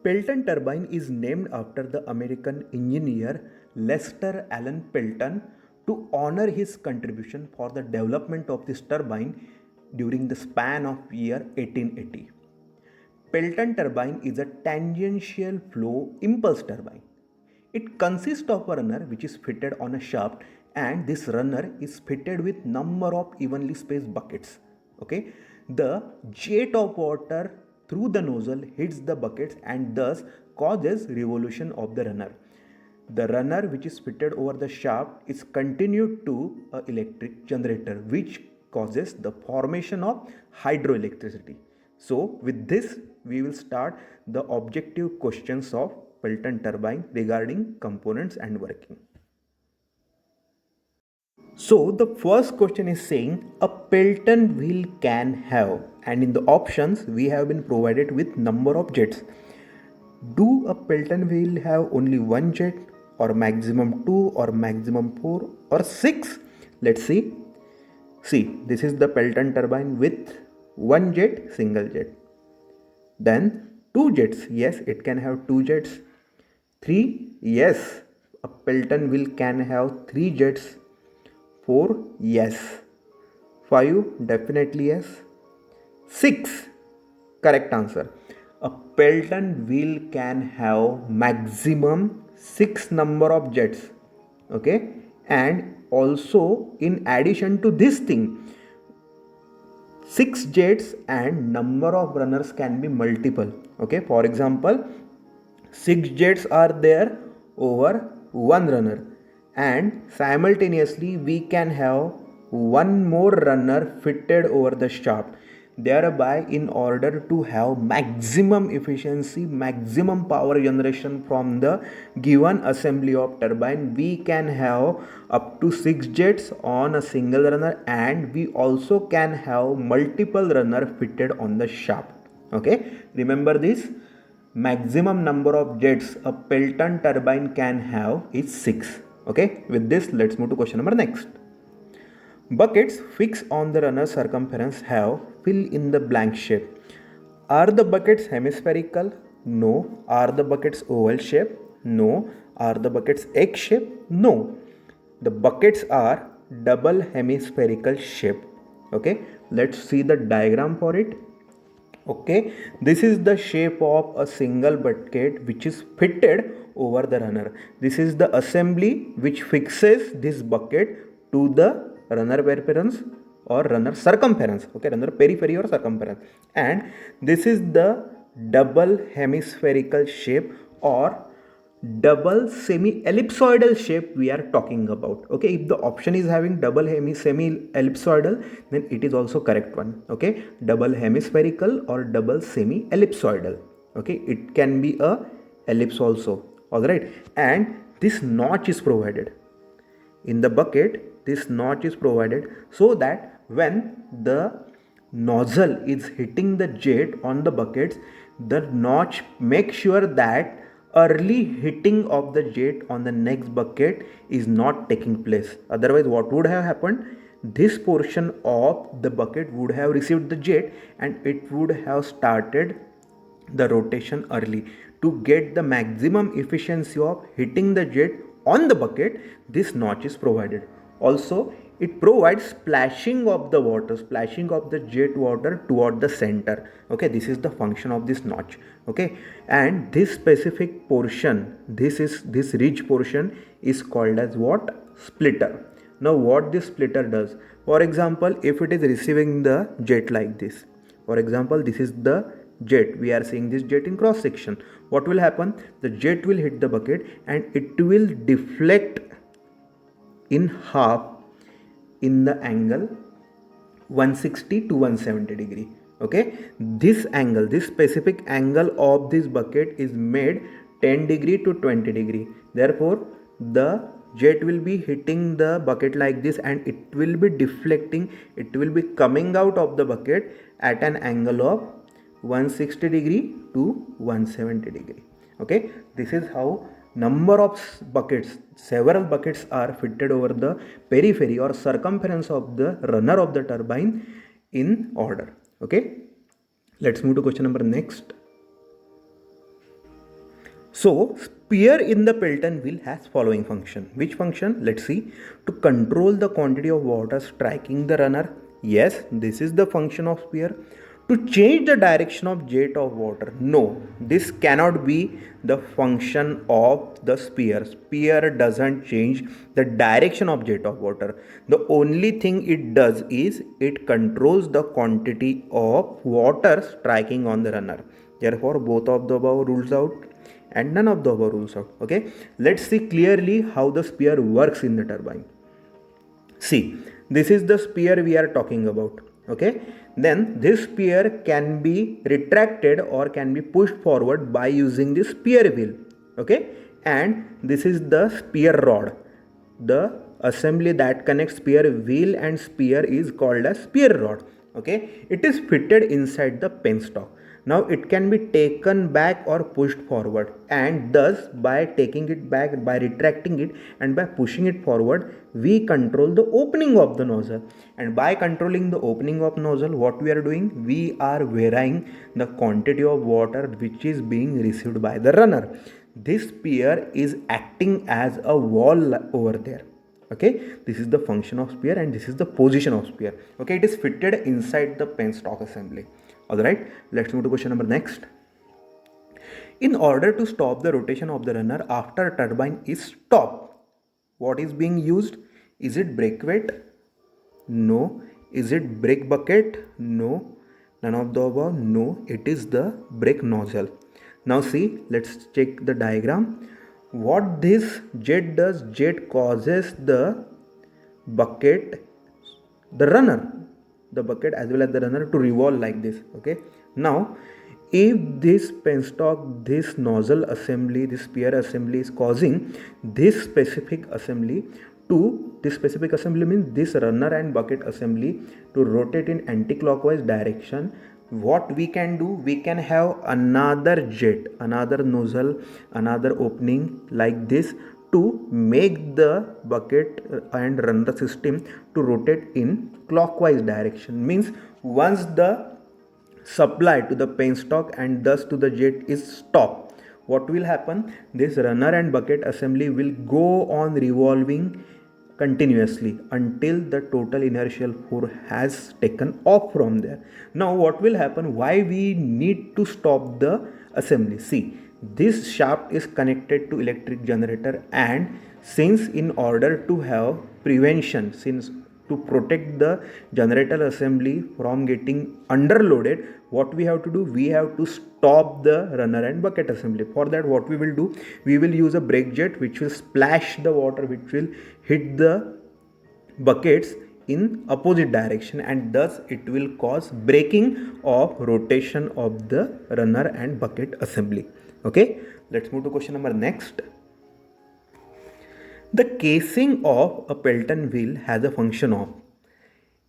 Pelton turbine is named after the American engineer Lester Allen Pelton to honor his contribution for the development of this turbine during the span of year 1880. Pelton turbine is a tangential flow impulse turbine. It consists of a runner which is fitted on a shaft, and this runner is fitted with number of evenly spaced buckets. Okay, the jet of water through the nozzle hits the buckets and thus causes revolution of the runner. The runner which is fitted over the shaft is continued to an electric generator which causes the formation of hydroelectricity. So with this we will start the objective questions of Pelton turbine regarding components and working. So the first question is saying a Pelton wheel can have, and in the options we have been provided with number of jets. Do a Pelton wheel have only one jet, or maximum 2, or maximum 4, or 6? Let's see. See, this is the Pelton turbine with one jet, single jet. Then 2 jets, yes, it can have 2 jets. 3, yes, a Pelton wheel can have 3 jets. 4, yes. 5, definitely yes. 6, correct answer. A Pelton wheel can have maximum 6 number of jets. Okay, and also in addition to this thing, 6 jets and number of runners can be multiple. Okay, for example, 6 jets are there over one runner, and simultaneously we can have one more runner fitted over the shaft. Thereby, in order to have maximum efficiency, maximum power generation from the given assembly of turbine, we can have up to 6 jets on a single runner, and we also can have multiple runner fitted on the shaft. Okay, remember this. Maximum number of jets a Pelton turbine can have is 6. Okay, with this let's move to question number next. Buckets fixed on the runner circumference have fill in the blank shape. Are the buckets hemispherical? No. Are the buckets oval shape? No. Are the buckets egg shape? No. The buckets are double hemispherical shape. Okay, let's see the diagram for it. Okay, this is the shape of a single bucket which is fitted over the runner. This is the assembly which fixes this bucket to the runner peripherence or runner circumference. Okay, runner periphery or circumference, and this is the double hemispherical shape or double semi ellipsoidal shape we are talking about. Okay, if the option is having double semi ellipsoidal, then it is also correct one. Okay, double hemispherical or double semi ellipsoidal. Okay, it can be a ellipse also. All right, and this notch is provided in the bucket. This notch is provided so that when the nozzle is hitting the jet on the buckets, the notch makes sure that early hitting of the jet on the next bucket is not taking place. Otherwise, what would have happened? This portion of the bucket would have received the jet and it would have started the rotation early. To get the maximum efficiency of hitting the jet on the bucket, this notch is provided. Also, it provides splashing of the water, splashing of the jet water toward the center. Okay, this is the function of this notch. Okay, and this specific portion, this ridge portion is called as what? Splitter. Now what this splitter does, for example, if it is receiving the jet like this, for example, this is the jet, we are seeing this jet in cross section. What will happen? The jet will hit the bucket and it will deflect in half in the angle 160 to 170 degree. Okay, this angle, this specific angle of this bucket is made 10 degree to 20 degree. Therefore, the jet will be hitting the bucket like this and it will be deflecting, it will be coming out of the bucket at an angle of 160 degree to 170 degree. Okay, this is how number of buckets, several buckets are fitted over the periphery or circumference of the runner of the turbine in order. Okay, let's move to question number next. So spear in the Pelton wheel has following function. Which function? Let's see. To control the quantity of water striking the runner. Yes, this is the function of spear. To change the direction of jet of water. No, this cannot be the function of the spear. Spear doesn't change the direction of jet of water. The only thing it does is it controls the quantity of water striking on the runner. Therefore, both of the above rules out and none of the above rules out. Okay, let's see clearly how the spear works in the turbine. See, this is the spear we are talking about. Okay, then this spear can be retracted or can be pushed forward by using the spear wheel. Okay, and this is the spear rod. The assembly that connects spear wheel and spear is called as spear rod. Okay, it is fitted inside the penstock. Now it can be taken back or pushed forward, and thus by taking it back, by retracting it and by pushing it forward, we control the opening of the nozzle. And by controlling the opening of nozzle, what we are doing? We are varying the quantity of water which is being received by the runner. This spear is acting as a wall over there. Okay, this is the function of spear and this is the position of spear. Okay, it is fitted inside the penstock assembly. Alright, let's move to question number next. In order to stop the rotation of the runner after turbine is stopped, what is being used? Is it brake weight? No. Is it brake bucket? No. None of the above? No. It is the brake nozzle. Now see, let's check the diagram. What this jet does, jet causes the bucket, the runner, the bucket as well as the runner to revolve like this. Okay, now if this penstock, this nozzle assembly, this spear assembly is causing this specific assembly means this runner and bucket assembly to rotate in anti-clockwise direction, what we can do, we can have another jet, another nozzle, another opening like this to make the bucket and runner system to rotate in clockwise direction. Means once the supply to the penstock and thus to the jet is stopped, what will happen? This runner and bucket assembly will go on revolving continuously until the total inertial force has taken off from there. Now what will happen? Why we need to stop the assembly? See, this shaft is connected to electric generator, and since in order to have prevention, since to protect the generator assembly from getting underloaded, what we have to do? We have to stop the runner and bucket assembly. For that, what we will do? We will use a brake jet which will splash the water, which will hit the buckets in opposite direction, and thus it will cause braking of rotation of the runner and bucket assembly. Okay, let's move to question number next. The casing of a Pelton wheel has a function of,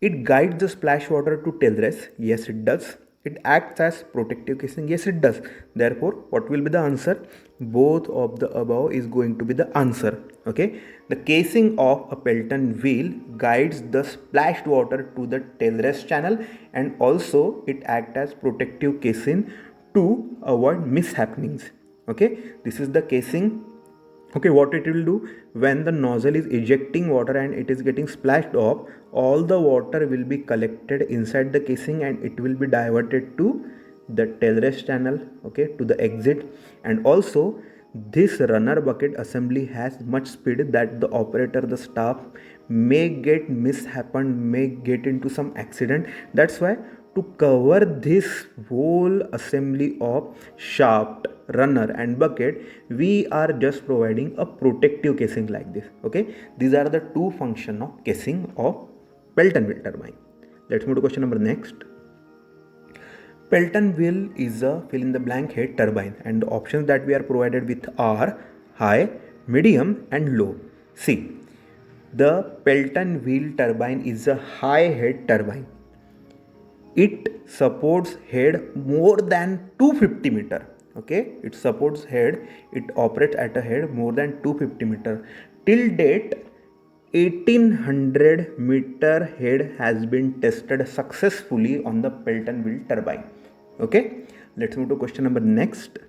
it guides the splash water to tail rest. Yes, it does. It acts as protective casing. Yes, it does. Therefore, what will be the answer? Both of the above is going to be the answer. Okay. The casing of a Pelton wheel guides the splashed water to the tail rest channel, and also it acts as protective casing to avoid mishappenings. Okay. This is the casing. Okay, what it will do, when the nozzle is ejecting water and it is getting splashed off, all the water will be collected inside the casing and it will be diverted to the tail rest channel, okay, to the exit. And also this runner bucket assembly has much speed that the operator, the staff may get mishappened, may get into some accident. That's why to cover this whole assembly of shaft, runner and bucket, we are just providing a protective casing like this. Okay, these are the two functions of casing of Pelton wheel turbine. Let's move to question number next. Pelton wheel is a fill in the blank head turbine, and the options that we are provided with are high, medium and low. See, the Pelton wheel turbine is a high head turbine. It supports head more than 250 meter. Okay, it supports head, it operates at a head more than 250 meter. Till date, 1800 meter head has been tested successfully on the Pelton wheel turbine. Okay, let's move to question number next.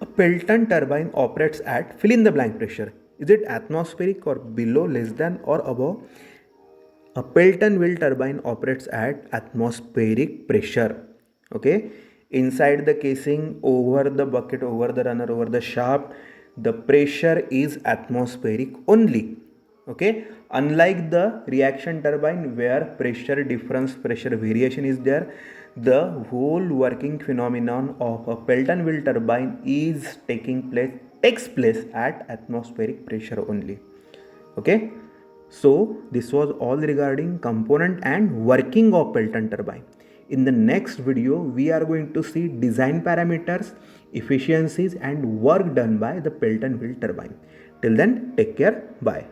A Pelton turbine operates at fill in the blank pressure. Is it atmospheric or below, less than or above? A Pelton wheel turbine operates at atmospheric pressure. Okay, inside the casing, over the bucket, over the runner, over the shaft, the pressure is atmospheric only. Okay, unlike the reaction turbine where pressure difference, pressure variation is there, the whole working phenomenon of a Pelton wheel turbine is takes place at atmospheric pressure only. Okay, so this was all regarding component and working of Pelton turbine. In the next video we are going to see design parameters, efficiencies and work done by the Pelton wheel turbine. Till then, take care, bye.